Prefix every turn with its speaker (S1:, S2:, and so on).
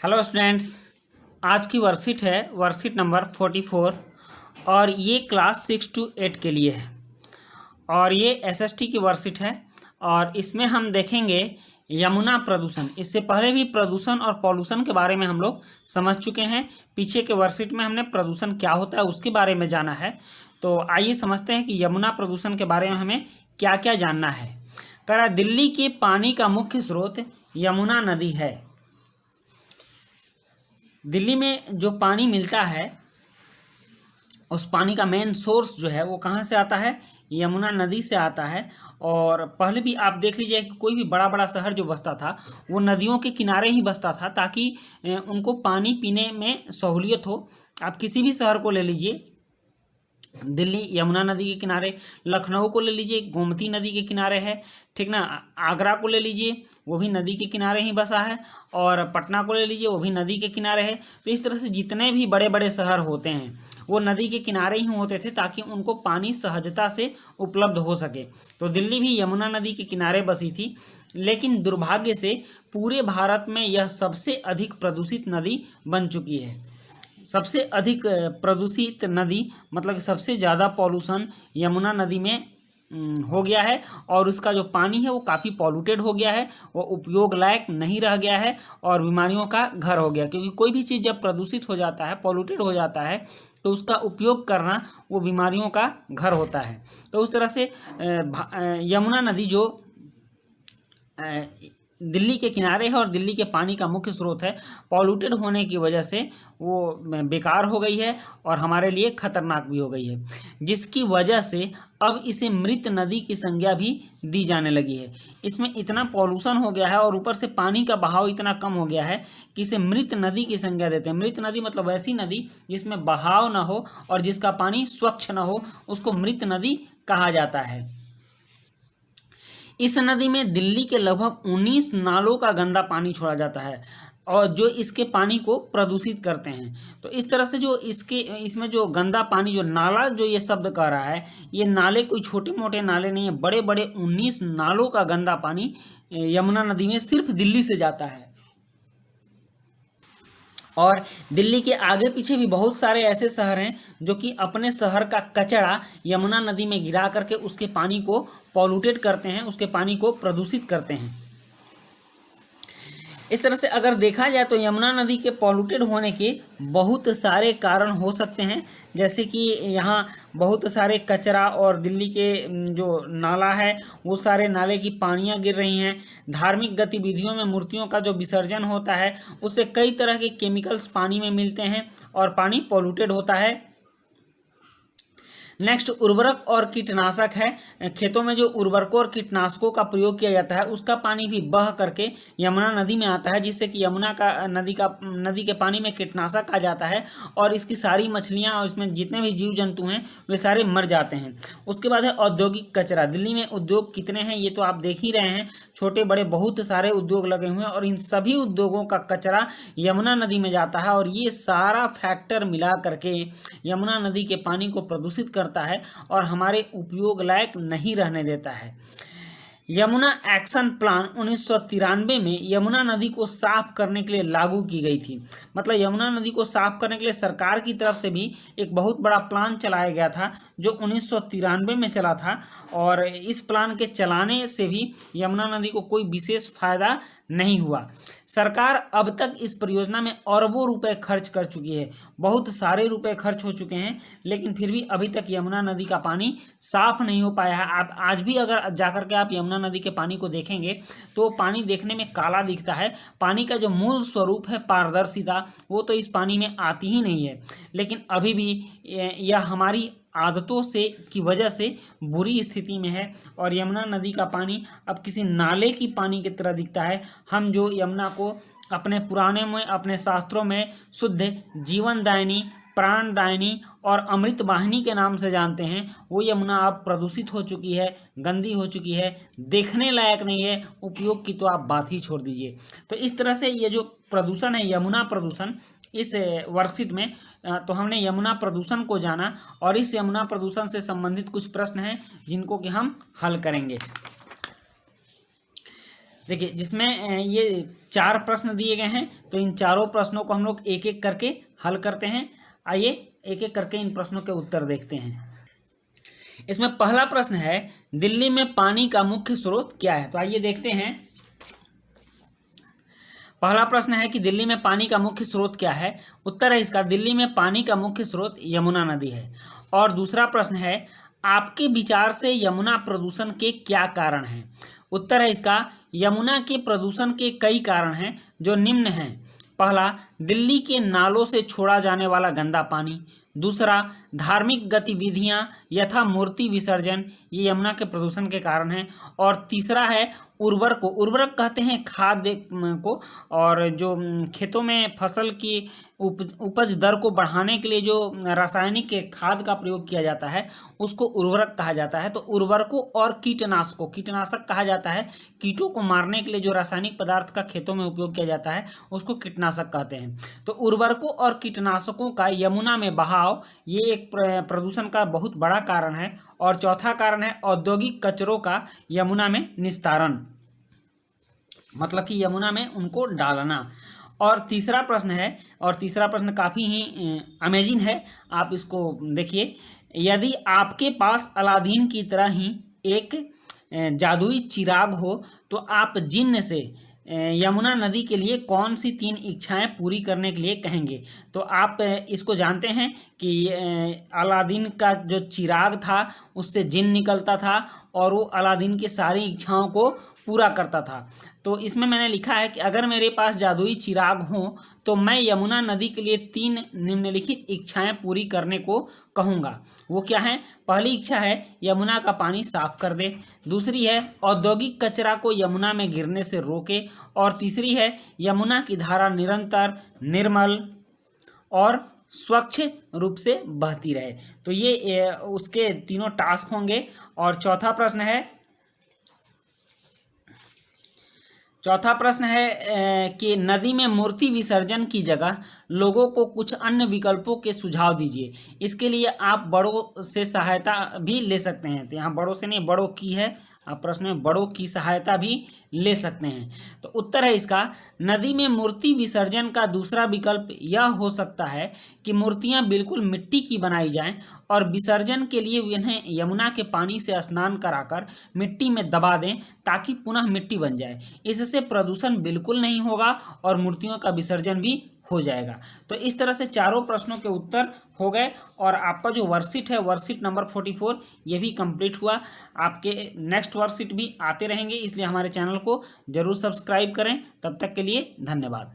S1: Hello students, आज की worksheet है वर्कशीट नंबर 44 और ये क्लास 6 to 8 के लिए है और ये एसएसटी की वर्कशीट है और इसमें हम देखेंगे यमुना प्रदूषण। इससे पहले भी प्रदूषण और पॉल्यूशन के बारे में हम लोग समझ चुके हैं। पीछे के वर्कशीट में हमने प्रदूषण क्या होता है उसके बारे में जाना है। तो आइए समझते हैं कि यमुना प्रदूषण के बारे में हमें क्या क्या जानना है। कह रहा दिल्ली के पानी का मुख्य स्रोत यमुना नदी है। दिल्ली में जो पानी मिलता है उस पानी का मेन सोर्स जो है वो कहाँ से आता है? यमुना नदी से आता है। और पहले भी आप देख लीजिए कि कोई भी बड़ा बड़ा शहर जो बसता था वो नदियों के किनारे ही बसता था ताकि उनको पानी पीने में सहूलियत हो। आप किसी भी शहर को ले लीजिए, दिल्ली यमुना नदी के किनारे, लखनऊ को ले लीजिए गोमती नदी के किनारे है, ठीक ना। आगरा को ले लीजिए वो भी नदी के किनारे ही बसा है, और पटना को ले लीजिए वो भी नदी के किनारे है। तो इस तरह से जितने भी बड़े बड़े शहर होते हैं वो नदी के किनारे ही होते थे ताकि उनको पानी सहजता से उपलब्ध हो सके। तो दिल्ली भी यमुना नदी के किनारे बसी थी, लेकिन दुर्भाग्य से पूरे भारत में यह सबसे अधिक प्रदूषित नदी बन चुकी है। सबसे अधिक प्रदूषित नदी मतलब सबसे ज़्यादा पॉल्यूशन यमुना नदी में हो गया है और उसका जो पानी है वो काफ़ी पॉल्यूटेड हो गया है, वो उपयोग लायक नहीं रह गया है और बीमारियों का घर हो गया। क्योंकि कोई भी चीज़ जब प्रदूषित हो जाता है, पॉल्यूटेड हो जाता है, तो उसका उपयोग करना वो बीमारियों का घर होता है। तो उस तरह से यमुना नदी जो दिल्ली के किनारे है और दिल्ली के पानी का मुख्य स्रोत है, पॉल्यूटेड होने की वजह से वो बेकार हो गई है और हमारे लिए खतरनाक भी हो गई है, जिसकी वजह से अब इसे मृत नदी की संज्ञा भी दी जाने लगी है। इसमें इतना पॉल्यूशन हो गया है और ऊपर से पानी का बहाव इतना कम हो गया है कि इसे मृत नदी की संज्ञा देते हैं। मृत नदी मतलब ऐसी नदी जिसमें बहाव ना हो और जिसका पानी स्वच्छ ना हो, उसको मृत नदी कहा जाता है। इस नदी में दिल्ली के लगभग 19 नालों का गंदा पानी छोड़ा जाता है और जो इसके पानी को प्रदूषित करते हैं। तो इस तरह से जो इसमें जो गंदा पानी, जो नाला जो ये शब्द कह रहा है, ये नाले कोई छोटे मोटे नाले नहीं है, बड़े बड़े 19 नालों का गंदा पानी यमुना नदी में सिर्फ दिल्ली से जाता है। और दिल्ली के आगे पीछे भी बहुत सारे ऐसे शहर हैं जो कि अपने शहर का कचरा यमुना नदी में गिरा करके उसके पानी को पॉल्यूटेड करते हैं, उसके पानी को प्रदूषित करते हैं। इस तरह से अगर देखा जाए तो यमुना नदी के पॉल्यूटेड होने के बहुत सारे कारण हो सकते हैं, जैसे कि यहाँ बहुत सारे कचरा और दिल्ली के जो नाला है वो सारे नाले की पानियाँ गिर रही हैं। धार्मिक गतिविधियों में मूर्तियों का जो विसर्जन होता है उससे कई तरह के केमिकल्स पानी में मिलते हैं और पानी पॉल्यूटेड होता है। नेक्स्ट उर्वरक और कीटनाशक है। खेतों में जो उर्वरकों और कीटनाशकों का प्रयोग किया जाता है उसका पानी भी बह करके यमुना नदी में आता है, जिससे कि नदी के पानी में कीटनाशक आ जाता है और इसकी सारी मछलियां और इसमें जितने भी जीव जंतु हैं वे सारे मर जाते हैं। उसके बाद है औद्योगिक कचरा। दिल्ली में उद्योग कितने हैं ये तो आप देख ही रहे हैं, छोटे बड़े बहुत सारे उद्योग लगे हुए हैं और इन सभी उद्योगों का कचरा यमुना नदी में जाता है और ये सारा फैक्टर मिला करके यमुना नदी के पानी को प्रदूषित करता है और हमारे उपयोग लायक नहीं रहने देता है। यमुना एक्शन प्लान 1993 में यमुना नदी को साफ करने के लिए लागू की गई थी। मतलब यमुना नदी को साफ करने के लिए सरकार की तरफ से भी एक बहुत बड़ा प्लान चलाया गया था जो 1993 में चला था और इस प्लान के चलाने से भी यमुना नदी को कोई विशेष फायदा नहीं हुआ। सरकार अब तक इस परियोजना में अरबों रुपए खर्च कर चुकी है, बहुत सारे रुपए खर्च हो चुके हैं, लेकिन फिर भी अभी तक यमुना नदी का पानी साफ नहीं हो पाया है। आप आज भी अगर जाकर के आप यमुना नदी के पानी को देखेंगे तो पानी देखने में काला दिखता है। पानी का जो मूल स्वरूप है पारदर्शिता, वो तो इस पानी में आती ही नहीं है। लेकिन अभी भी यह हमारी आदतों से की वजह से बुरी स्थिति में है और यमुना नदी का पानी अब किसी नाले की पानी की तरह दिखता है। हम जो यमुना को अपने पुराने में, अपने शास्त्रों में शुद्ध जीवनदायिनी, प्राणदायिनी और अमृत वाहिनी के नाम से जानते हैं, वो यमुना अब प्रदूषित हो चुकी है, गंदी हो चुकी है, देखने लायक नहीं है, उपयोग की तो आप बात ही छोड़ दीजिए। तो इस तरह से ये जो प्रदूषण है, यमुना प्रदूषण, इस वर्कशीट में तो हमने यमुना प्रदूषण को जाना और इस यमुना प्रदूषण से संबंधित कुछ प्रश्न हैं जिनको कि हम हल करेंगे। देखिए जिसमें ये 4 प्रश्न दिए गए हैं, तो इन चारों प्रश्नों को हम लोग एक एक करके हल करते हैं। आइए एक एक करके इन प्रश्नों के उत्तर देखते हैं। इसमें पहला प्रश्न है, दिल्ली में पानी का मुख्य स्रोत क्या है? तो आइए देखते हैं। पहला प्रश्न है कि दिल्ली में पानी का मुख्य स्रोत क्या है? उत्तर है इसका, दिल्ली में पानी का मुख्य स्रोत यमुना नदी है। और दूसरा प्रश्न है, आपके विचार से यमुना प्रदूषण के क्या कारण हैं? उत्तर है इसका, यमुना के प्रदूषण के कई कारण हैं जो निम्न हैं। पहला, दिल्ली के नालों से छोड़ा जाने वाला गंदा पानी। दूसरा, धार्मिक गतिविधियां यथा मूर्ति विसर्जन, ये यमुना के प्रदूषण के कारण हैं। और तीसरा है उर्वरक कहते हैं खाद्य को, और जो खेतों में फसल की उपज दर को बढ़ाने के लिए जो रासायनिक खाद का प्रयोग किया जाता है उसको उर्वरक कहा जाता है। तो उर्वरकों और कीटनाशक कहा जाता है। कीटों को मारने के लिए जो रासायनिक पदार्थ का खेतों में उपयोग किया जाता है उसको कीटनाशक कहते हैं। तो उर्वरकों और कीटनाशकों का यमुना में बहाव, ये एक प्रदूषण का बहुत बड़ा कारण है। और चौथा कारण है औद्योगिक कचरों का यमुना में निस्तारण, मतलब कि यमुना में उनको डालना। और तीसरा प्रश्न काफ़ी ही अमेजिंग है, आप इसको देखिए। यदि आपके पास अलादीन की तरह ही एक जादुई चिराग हो तो आप जिन्न से यमुना नदी के लिए कौन सी 3 इच्छाएं पूरी करने के लिए कहेंगे? तो आप इसको जानते हैं कि अलादीन का जो चिराग था उससे जिन्न निकलता था और वो अलादीन की सारी इच्छाओं को पूरा करता था। तो इसमें मैंने लिखा है कि अगर मेरे पास जादुई चिराग हो तो मैं यमुना नदी के लिए 3 निम्नलिखित इच्छाएं पूरी करने को कहूँगा। वो क्या है? पहली इच्छा है यमुना का पानी साफ कर दे। दूसरी है औद्योगिक कचरा को यमुना में गिरने से रोके। और तीसरी है यमुना की धारा निरंतर, निर्मल और स्वच्छ रूप से बहती रहे। तो ये उसके तीनों टास्क होंगे। और चौथा प्रश्न है कि नदी में मूर्ति विसर्जन की जगह लोगों को कुछ अन्य विकल्पों के सुझाव दीजिए। इसके लिए आप बड़ों से सहायता भी ले सकते हैं। तो यहाँ बड़ों से नहीं, बड़ों की है, आप प्रश्न में बड़ों की सहायता भी ले सकते हैं। तो उत्तर है इसका, नदी में मूर्ति विसर्जन का दूसरा विकल्प यह हो सकता है कि मूर्तियां बिल्कुल मिट्टी की बनाई जाएं और विसर्जन के लिए उन्हें यमुना के पानी से स्नान कराकर मिट्टी में दबा दें ताकि पुनः मिट्टी बन जाए। इससे प्रदूषण बिल्कुल नहीं होगा और मूर्तियों का विसर्जन भी हो जाएगा। तो इस तरह से चारों प्रश्नों के उत्तर हो गए और आपका जो वर्कशीट है, वर्कशीट नंबर 44, ये भी कंप्लीट हुआ। आपके नेक्स्ट वर्कशीट भी आते रहेंगे, इसलिए हमारे चैनल को जरूर सब्सक्राइब करें। तब तक के लिए धन्यवाद।